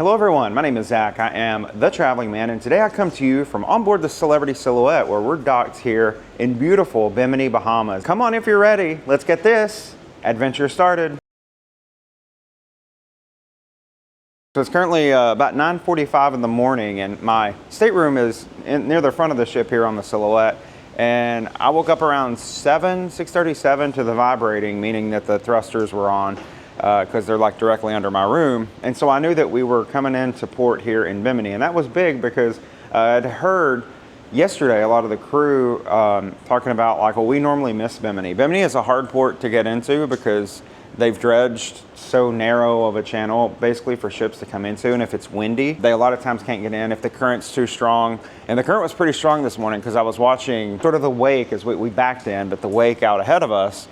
Hello everyone, my name is Zach. I am the Traveling Man, and today I come to you from on board the Celebrity Silhouette, where we're docked here in beautiful Bimini, Bahamas. Come on if you're ready, let's get this adventure started. So it's currently about 9:45 in the morning, and my stateroom is near the front of the ship here on the Silhouette. And I woke up around 6:37 to the vibrating, meaning that the thrusters were on, because they're like directly under my room. And so I knew that we were coming into port here in Bimini, and that was big because I'd heard yesterday a lot of the crew talking about like, well, we normally miss Bimini. Bimini is a hard port to get into because they've dredged so narrow of a channel basically for ships to come into, and if it's windy, they a lot of times can't get in if the current's too strong. And the current was pretty strong this morning because I was watching sort of the wake as we backed in, but the wake out ahead of us,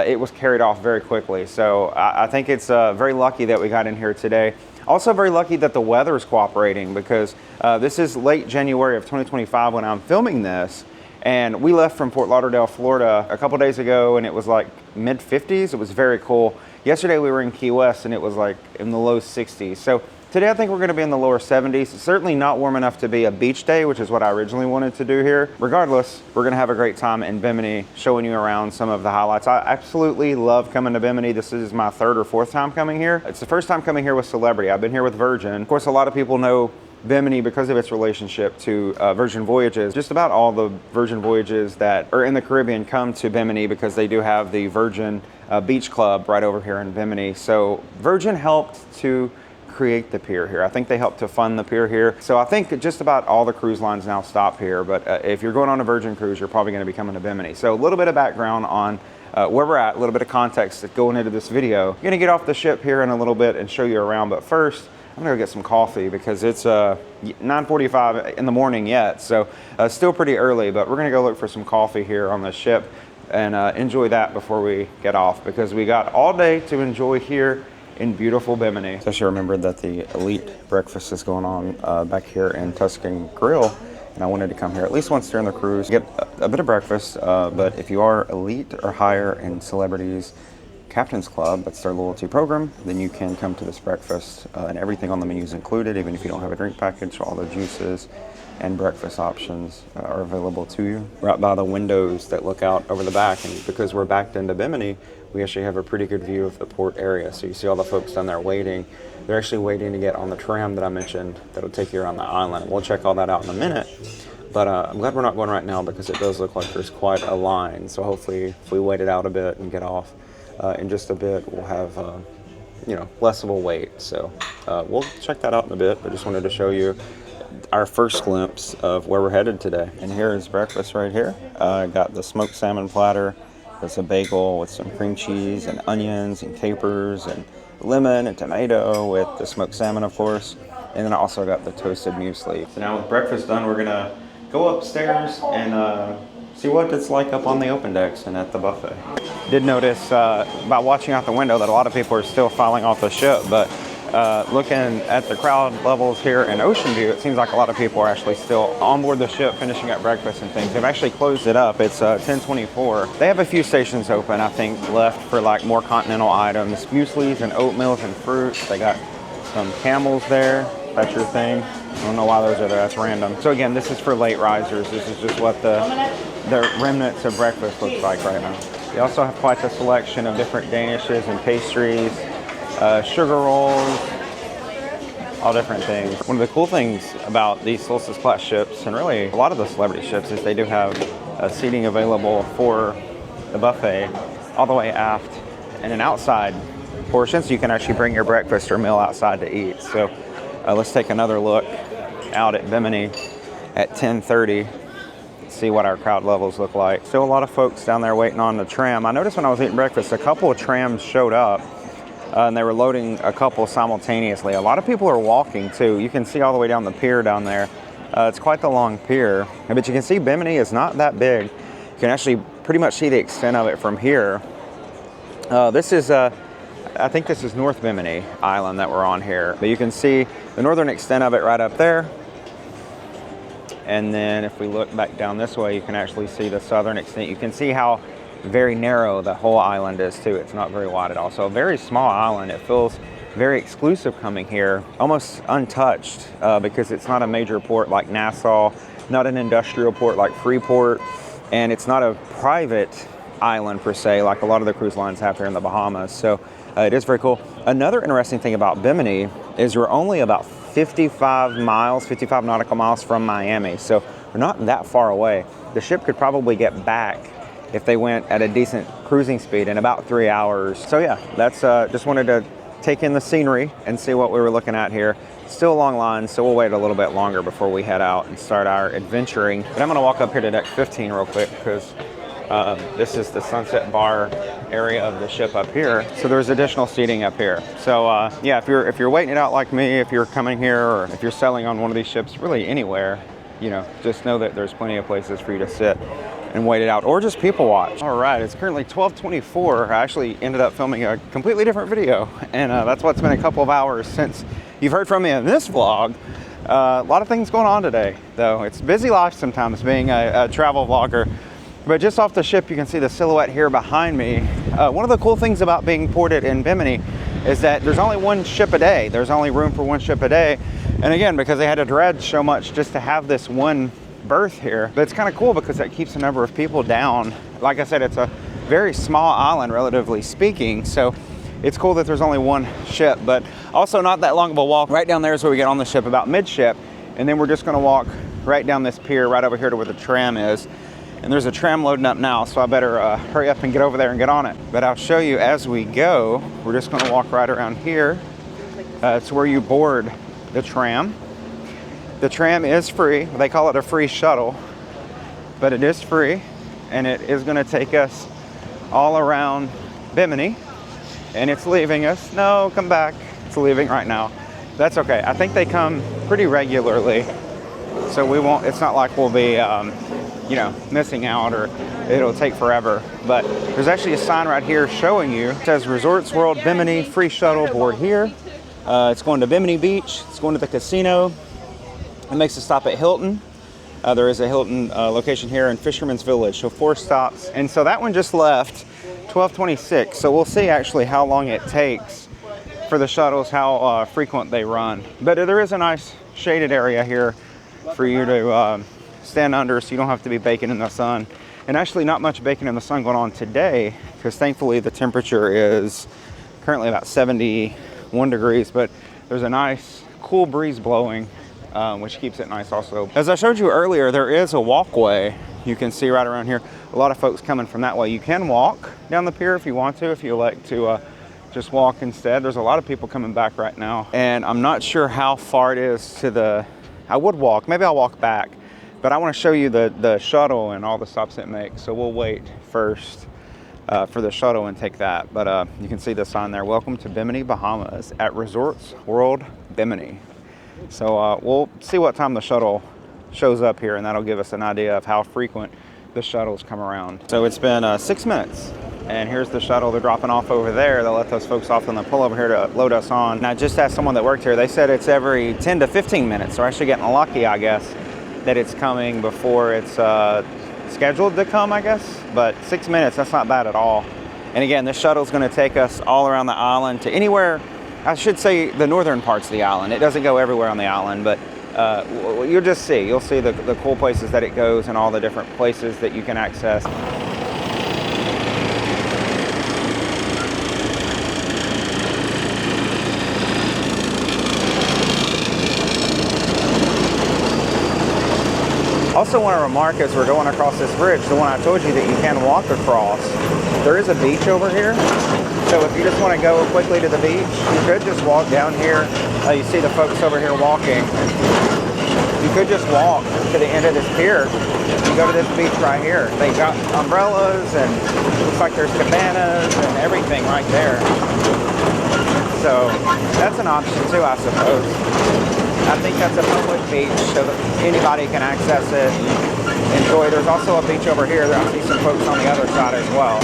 it was carried off very quickly. So I think it's very lucky that we got in here today. Also very lucky that the weather is cooperating, because this is late January of 2025 when I'm filming this. And we left from Fort Lauderdale, Florida a couple days ago, and it was like mid-50s. It was very cool. Yesterday we were in Key West and it was like in the low 60s. So today I think we're gonna be in the lower 70s. It's certainly not warm enough to be a beach day, which is what I originally wanted to do here. Regardless, we're gonna have a great time in Bimini, showing you around some of the highlights. I absolutely love coming to Bimini. This is my third or fourth time coming here. It's the first time coming here with Celebrity. I've been here with Virgin. Of course, a lot of people know Bimini because of its relationship to Virgin Voyages. Just about all the Virgin Voyages that are in the Caribbean come to Bimini because they do have the Virgin Beach Club right over here in Bimini. So Virgin helped to create the pier here. I think they helped to fund the pier here. So I think just about all the cruise lines now stop here, but if you're going on a Virgin cruise, you're probably going to be coming to Bimini. So a little bit of background on where we're at, a little bit of context going into this video. I'm going to get off the ship here in a little bit and show you around, but first I'm gonna go get some coffee because it's 9:45 in the morning yet, so still pretty early, but we're gonna go look for some coffee here on the ship and enjoy that before we get off, because we got all day to enjoy here in beautiful Bimini. Especially remembered that the elite breakfast is going on back here in Tuscan Grill, and I wanted to come here at least once during the cruise, get a bit of breakfast, but if you are elite or higher in Celebrity's Captain's Club, that's their loyalty program, then you can come to this breakfast, and everything on the menu is included. Even if you don't have a drink package, all the juices and breakfast options are available to you. Right by the windows that look out over the back, and because we're backed into Bimini, we actually have a pretty good view of the port area. So you see all the folks down there waiting. They're actually waiting to get on the tram that I mentioned that'll take you around the island. We'll check all that out in a minute. But I'm glad we're not going right now, because it does look like there's quite a line. So hopefully if we wait it out a bit and get off in just a bit, we'll have less of a wait. So we'll check that out in a bit, but just wanted to show you our first glimpse of where we're headed today. And here is breakfast right here. I got the smoked salmon platter. It's a bagel with some cream cheese and onions and capers and lemon and tomato with the smoked salmon, of course. And then I also got the toasted muesli. So now with breakfast done, we're gonna go upstairs and see what it's like up on the open decks and at the buffet. Did notice by watching out the window that a lot of people are still filing off the ship, but looking at the crowd levels here in Ocean View, it seems like a lot of people are actually still on board the ship finishing up breakfast and things. They've actually closed it up. It's 10:24. They have a few stations open, I think, left for like more continental items, mueslis and oatmeals and fruits. They got some camels there. That's your thing. I don't know why those are there, that's random. So again, this is for late risers. This is just what the remnants of breakfast looks like right now. They also have quite a selection of different danishes and pastries, sugar rolls, all different things. One of the cool things about these Solstice class ships, and really a lot of the Celebrity ships, is they do have seating available for the buffet all the way aft and an outside portion, so you can actually bring your breakfast or meal outside to eat. So let's take another look out at Bimini at 10:30. See what our crowd levels look like. Still a lot of folks down there waiting on the tram. I noticed when I was eating breakfast, a couple of trams showed up and they were loading a couple simultaneously. A lot of people are walking too. You can see all the way down the pier down there. It's quite the long pier, but you can see Bimini is not that big. You can actually pretty much see the extent of it from here. This is I think this is North Bimini Island that we're on here, but you can see the northern extent of it right up there. And then if we look back down this way, you can actually see the southern extent. You can see how very narrow the whole island is too. It's not very wide at all. So a very small island. It feels very exclusive coming here, almost untouched because it's not a major port like Nassau, not an industrial port like Freeport, and it's not a private island per se like a lot of the cruise lines have here in the Bahamas. So it is very cool. Another interesting thing about Bimini is we're only about 55 nautical miles from Miami, so we're not that far away. The ship could probably get back if they went at a decent cruising speed in about 3 hours. So yeah, that's just wanted to take in the scenery and see what we were looking at here. Still long lines, so we'll wait a little bit longer before we head out and start our adventuring. But I'm gonna walk up here to deck 15 real quick because this is the sunset bar area of the ship up here. So there's additional seating up here. So yeah, if you're waiting it out like me, if you're coming here, or if you're sailing on one of these ships, really anywhere, you know, just know that there's plenty of places for you to sit and wait it out, or just people watch. All right, it's currently 12:24. I actually ended up filming a completely different video, and that's what's been a couple of hours since you've heard from me in this vlog. A lot of things going on today, though. It's a busy life sometimes being a travel vlogger. But just off the ship, you can see the silhouette here behind me. One of the cool things about being ported in Bimini is that there's only one ship a day. There's only room for one ship a day. And again, because they had to dredge so much just to have this one berth here. But it's kind of cool because that keeps the number of people down. Like I said, it's a very small island, relatively speaking. So it's cool that there's only one ship, but also not that long of a walk. Right down there is where we get on the ship, about midship. And then we're just gonna walk right down this pier, right over here to where the tram is. And there's a tram loading up now, so I better hurry up and get over there and get on it. But I'll show you as we go. We're just gonna walk right around here. It's where you board the tram. The tram is free. They call it a free shuttle, but it is free. And it is gonna take us all around Bimini. And it's leaving us. No, come back. It's leaving right now. That's okay. I think they come pretty regularly. So we won't, it's not like we'll be, you know, missing out or it'll take forever. But there's actually a sign right here showing you. It says Resorts World Bimini free shuttle board here. It's going to Bimini Beach. It's going to the casino. It makes a stop at Hilton. There is a Hilton location here in Fisherman's Village. So 4 stops. And so that one just left 12:26. So we'll see actually how long it takes for the shuttles, how frequent they run. But there is a nice shaded area here for you to stand under, so you don't have to be baking in the sun. And actually not much baking in the sun going on today, because thankfully the temperature is currently about 71 degrees, but there's a nice cool breeze blowing, which keeps it nice also. As I showed you earlier, there is a walkway you can see right around here. A lot of folks coming from that way. You can walk down the pier if you want to, if you like to just walk instead. There's a lot of people coming back right now, and I'm not sure how far it is to the, I would walk, maybe I'll walk back. But I want to show you the shuttle and all the stops it makes. So we'll wait first for the shuttle and take that. But you can see the sign there. Welcome to Bimini, Bahamas at Resorts World Bimini. So we'll see what time the shuttle shows up here, and that'll give us an idea of how frequent the shuttles come around. So it's been 6 minutes. And here's the shuttle. They're dropping off over there. They'll let those folks off and they'll pull over here to load us on. And I just asked someone that worked here. They said it's every 10 to 15 minutes. So we're actually getting lucky, I guess, that it's coming before it's scheduled to come, I guess. But 6 minutes, that's not bad at all. And again, this shuttle is going to take us all around the island to anywhere, I should say the northern parts of the island. It doesn't go everywhere on the island, but you'll just see. You'll see the cool places that it goes and all the different places that you can access. Also want to remark, as we're going across this bridge, the one I told you that you can walk across, there is a beach over here. So if you just want to go quickly to the beach, you could just walk down here. You see the folks over here walking. You could just walk to the end of this pier. You go to this beach right here. They got umbrellas and looks like there's cabanas and everything right there. So that's an option too, I suppose. I think that's a public beach, so that anybody can access it and enjoy. There's also a beach over here. I see some folks on the other side as well.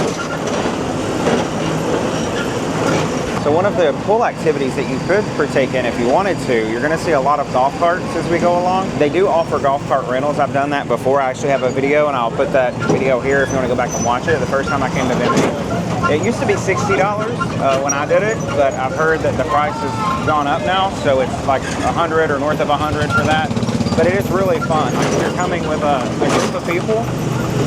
So one of the cool activities that you could partake in if you wanted to, you're going to see a lot of golf carts as we go along. They do offer golf cart rentals. I've done that before. I actually have a video, and I'll put that video here if you want to go back and watch it. The first time I came to Bimini, It used to be $60 when I did it, but I've heard that the price has gone up now, so it's like 100 or north of 100 for that. But it is really fun. Like if you're coming with a group of people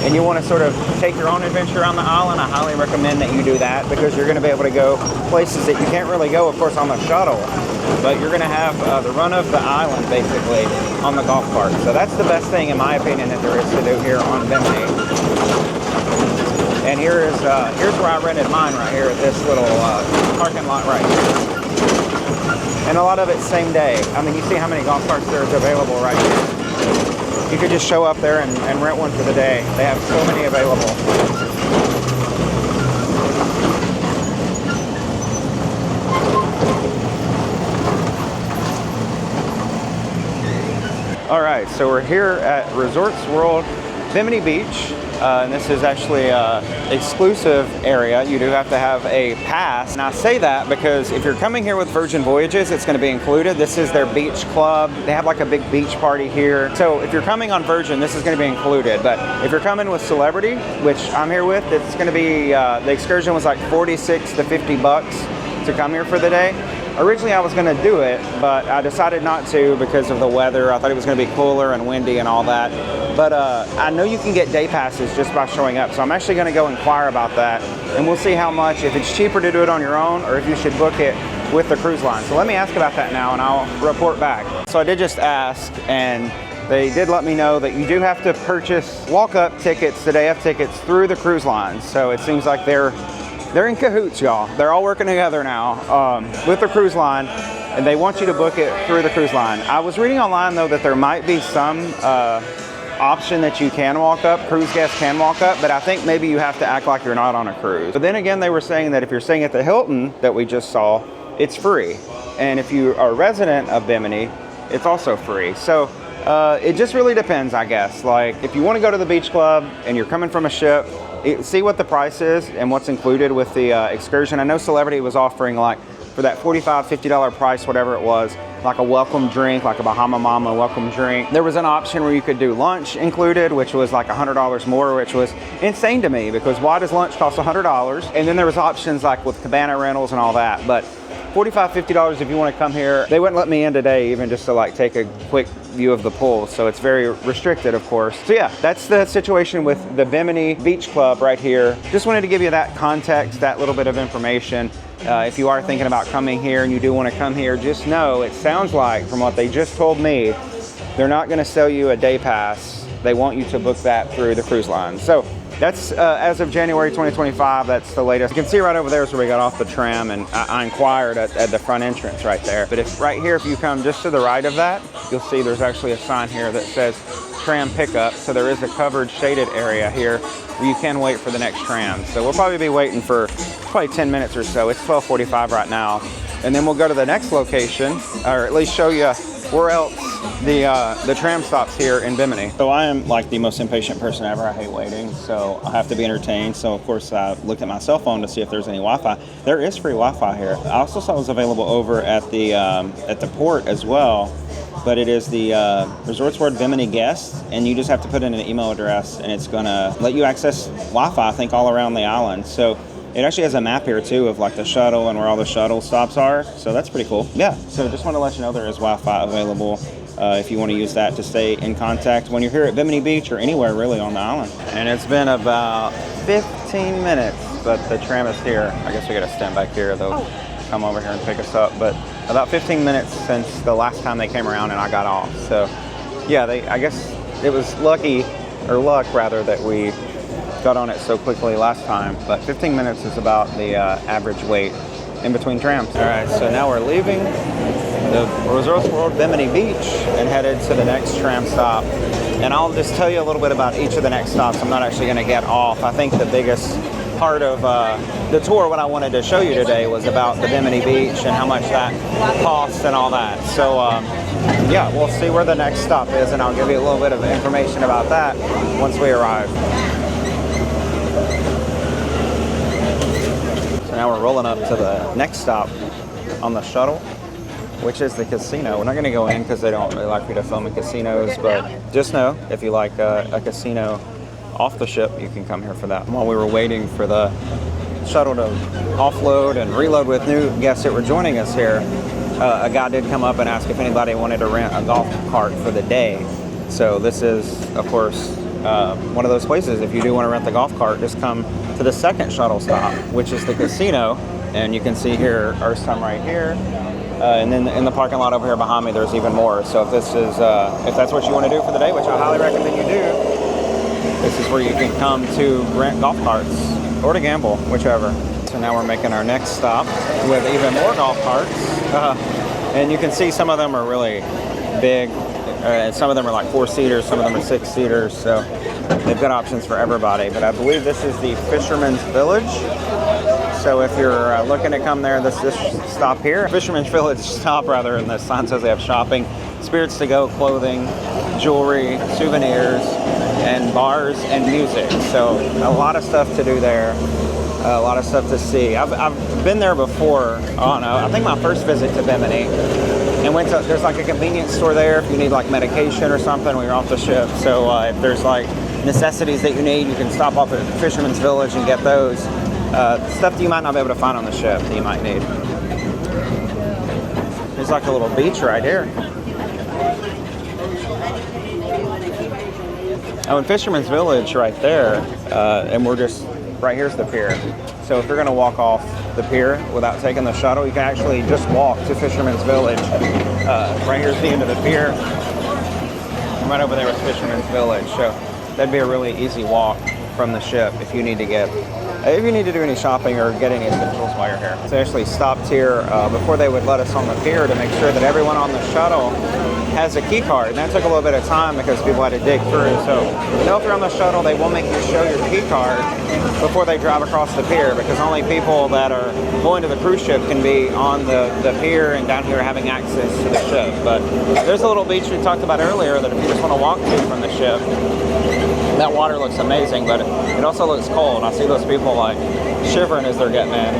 and you want to sort of take your own adventure on the island, I highly recommend that you do that, because you're going to be able to go places that you can't really go, of course, on the shuttle. But you're going to have the run of the island, basically, on the golf cart. So that's the best thing, in my opinion, that there is to do here on Bimini. And here's where I rented mine right here at this little parking lot right here. And a lot of it's same day. I mean, you see how many golf carts there's available right here. You could just show up there and rent one for the day. They have so many available. All right, so we're here at Resorts World Bimini Beach. And this is actually an exclusive area. You do have to have a pass. And I say that because if you're coming here with Virgin Voyages, it's going to be included. This is their beach club. They have like a big beach party here. So if you're coming on Virgin, this is going to be included. But if you're coming with Celebrity, which I'm here with, it's going to be, the excursion was like 46 to 50 bucks to come here for the day. Originally I was going to do it, but I decided not to because of the weather. I thought it was going to be cooler and windy and all that. But I know you can get day passes just by showing up, so I'm actually going to go inquire about that, and we'll see how much, if it's cheaper to do it on your own or if you should book it with the cruise line. So let me ask about that now and I'll report back. So I did just ask, and they did let me know that you do have to purchase walk-up tickets, the day of tickets, through the cruise lines. So it seems like they're in cahoots, y'all. They're all working together now with the cruise line, and they want you to book it through the cruise line. I was reading online, though, that there might be some option that you can walk up, cruise guests can walk up, but I think maybe you have to act like you're not on a cruise. But then again, they were saying that if you're staying at the Hilton that we just saw, it's free. And if you are a resident of Bimini, it's also free. So it just really depends, I guess. Like if you want to go to the beach club and you're coming from a ship, see what the price is and what's included with the excursion. I know Celebrity was offering, like, for that $45, $50 price, whatever it was, like a welcome drink, like a Bahama Mama welcome drink. There was an option where you could do lunch included, which was like $100 more, which was insane to me, because why does lunch cost $100? And then there was options like with cabana rentals and all that. But $45, $50 if you want to come here. They wouldn't let me in today even just to like take a quick view of the pool, so it's very restricted, of course. So yeah, that's the situation with the Bimini Beach Club right here. Just wanted to give you that context, that little bit of information. If you are thinking about coming here and you do want to come here, just know it sounds like, from what they just told me, they're not going to sell you a day pass. They want you to book that through the cruise line. So that's as of January 2025, that's the latest. You can see right over there is where we got off the tram, and I inquired at the front entrance right there. But if right here, if you come just to the right of that, you'll see there's actually a sign here that says tram pickup. So there is a covered shaded area here where you can wait for the next tram. So we'll probably be waiting for probably 10 minutes or so. It's 12:45 right now. And then we'll go to the next location, or at least show you where else the tram stops here in Bimini. So I am like the most impatient person ever. I hate waiting, so I have to be entertained. So of course I looked at my cell phone to see if there's any Wi-Fi. There is free Wi-Fi here. I also saw it was available over at the port as well, but it is the Resorts World Bimini Guests, and you just have to put in an email address, and it's gonna let you access Wi-Fi, I think, all around the island. So it actually has a map here too of like the shuttle and where all the shuttle stops are. So that's pretty cool. Yeah, so just want to let you know there is Wi-Fi available if you want to use that to stay in contact when you're here at Bimini Beach or anywhere really on the island. And it's been about 15 minutes, but the tram is here. I guess we got to stand back here. They'll come over here and pick us up. But about 15 minutes since the last time they came around and I got off. So yeah, I guess it was luck rather that we got on it so quickly last time, but 15 minutes is about the average wait in between trams. All right, so now we're leaving the Resorts World Bimini Beach and headed to the next tram stop. And I'll just tell you a little bit about each of the next stops. I'm not actually going to get off. I think the biggest part of the tour, what I wanted to show you today, was about the Bimini Beach and how much that costs and all that. So yeah, we'll see where the next stop is, and I'll give you a little bit of information about that once we arrive. So now we're rolling up to the next stop on the shuttle, which is the casino. We're not going to go in because they don't really like me to film in casinos, but just know if you like a casino off the ship, you can come here for that. While we were waiting for the shuttle to offload and reload with new guests that were joining us here, a guy did come up and ask if anybody wanted to rent a golf cart for the day. So this is, of course, one of those places. If you do want to rent the golf cart, just come to the second shuttle stop, which is the casino. And you can see here, Earth Time right here. And then in the parking lot over here behind me, there's even more. So if this is, if that's what you want to do for the day, which I highly recommend you do, this is where you can come to rent golf carts or to gamble, whichever. So now we're making our next stop with even more golf carts. And you can see some of them are really big. Some of them are like 4-seaters, some of them are 6-seaters. So they've got options for everybody. But I believe this is the Fisherman's Village. So if you're looking to come there, this stop here, Fisherman's Village stop rather, and the sign says they have shopping, spirits to go, clothing, jewelry, souvenirs, and bars and music. So a lot of stuff to do there, a lot of stuff to see. I've been there before on, I think my first visit to Bimini, and went to, there's like a convenience store there if you need like medication or something when you're off the ship. So if there's like necessities that you need, you can stop off at Fisherman's Village and get those. Stuff that you might not be able to find on the ship that you might need. There's like a little beach right here. Oh, in Fisherman's Village right there, and we're just, right here's the pier. So if you're gonna walk off the pier without taking the shuttle, you can actually just walk to Fisherman's Village. Right here's the end of the pier. Right over there is Fisherman's Village. So that'd be a really easy walk from the ship if you need to get, if you need to do any shopping or get any essentials while you're here. So I actually stopped here before they would let us on the pier to make sure that everyone on the shuttle has a key card. And that took a little bit of time because people had to dig through. So you know, if you're on the shuttle, they will make you show your key card before they drive across the pier, because only people that are going to the cruise ship can be on the pier and down here having access to the ship. But there's a little beach we talked about earlier that if you just want to walk to from the ship, that water looks amazing, but it also looks cold. I see those people like shivering as they're getting in.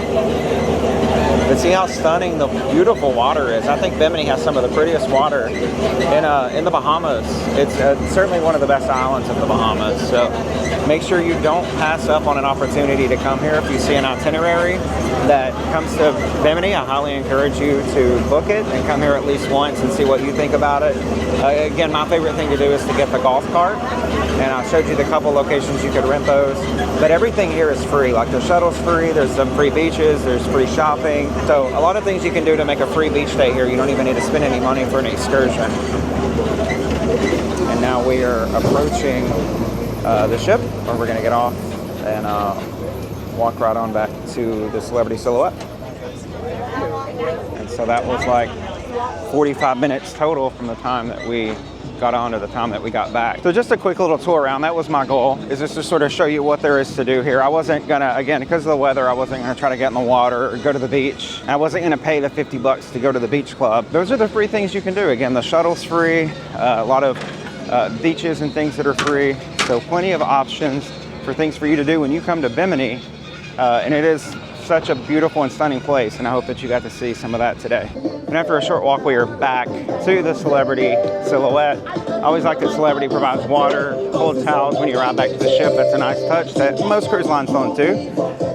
But see how stunning the beautiful water is. I think Bimini has some of the prettiest water in the Bahamas. It's certainly one of the best islands of the Bahamas. So make sure you don't pass up on an opportunity to come here. If you see an itinerary that comes to Bimini, I highly encourage you to book it and come here at least once and see what you think about it. Again, my favorite thing to do is to get the golf cart. And I showed you the couple locations you could rent those. But everything here is free. Like the shuttle's free, there's some free beaches, there's free shopping. So a lot of things you can do to make a free beach day here. You don't even need to spend any money for an excursion. And now we are approaching the ship, where we're gonna get off and walk right on back to the Celebrity Silhouette. And so that was like 45 minutes total from the time that we got on to the time that we got back. So just a quick little tour around. That was my goal, is just to sort of show you what there is to do here. I wasn't gonna, again, because of the weather, I wasn't gonna try to get in the water or go to the beach. I wasn't gonna pay the 50 bucks to go to the beach club. Those are the free things you can do. Again, the shuttle's free, a lot of beaches and things that are free. So plenty of options for things for you to do when you come to Bimini. And it is such a beautiful and stunning place, and I hope that you got to see some of that today. And after a short walk, we are back to the Celebrity Silhouette. I always like that Celebrity provides water, cold towels when you ride back to the ship. That's a nice touch that most cruise lines don't do.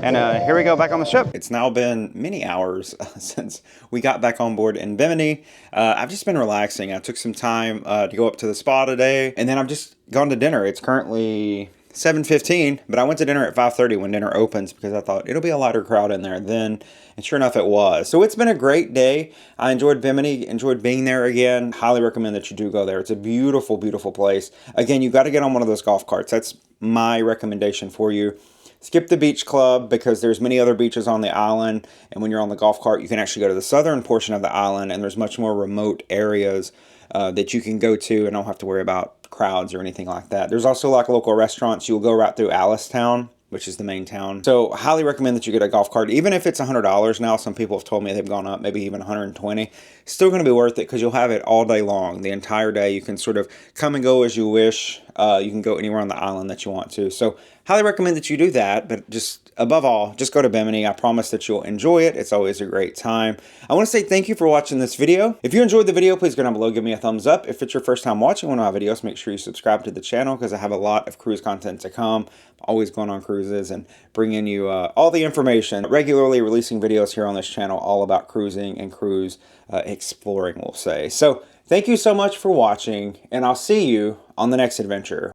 And here we go back on the ship. It's now been many hours since we got back on board in Bimini. I've just been relaxing. I took some time to go up to the spa today, and then I've just gone to dinner. It's currently 7:15, but I went to dinner at 5:30 when dinner opens because I thought it'll be a lighter crowd in there then, and sure enough it was. So it's been a great day. I enjoyed Bimini, enjoyed being there again. Highly recommend that you do go there. It's a beautiful, beautiful place. Again, you got to get on one of those golf carts. That's my recommendation for you. Skip the beach club because there's many other beaches on the island, and when you're on the golf cart, you can actually go to the southern portion of the island, and there's much more remote areas that you can go to and don't have to worry about crowds or anything like that. There's also like local restaurants. You'll go right through Town, which is the main town. So highly recommend that you get a golf cart, even if it's $100 now. Some people have told me they've gone up, maybe even $120. still going to be worth it because you'll have it all day long, the entire day. You can sort of come and go as you wish. You can go anywhere on the island that you want to. So highly recommend that you do that, but just above all, just go to Bimini. I promise that you'll enjoy it. It's always a great time. I want to say thank you for watching this video. If you enjoyed the video, please go down below, give me a thumbs up. If it's your first time watching one of my videos, make sure you subscribe to the channel because I have a lot of cruise content to come. I'm always going on cruises and bringing you all the information. Regularly releasing videos here on this channel all about cruising and cruise exploring, we'll say. So thank you so much for watching, and I'll see you on the next adventure.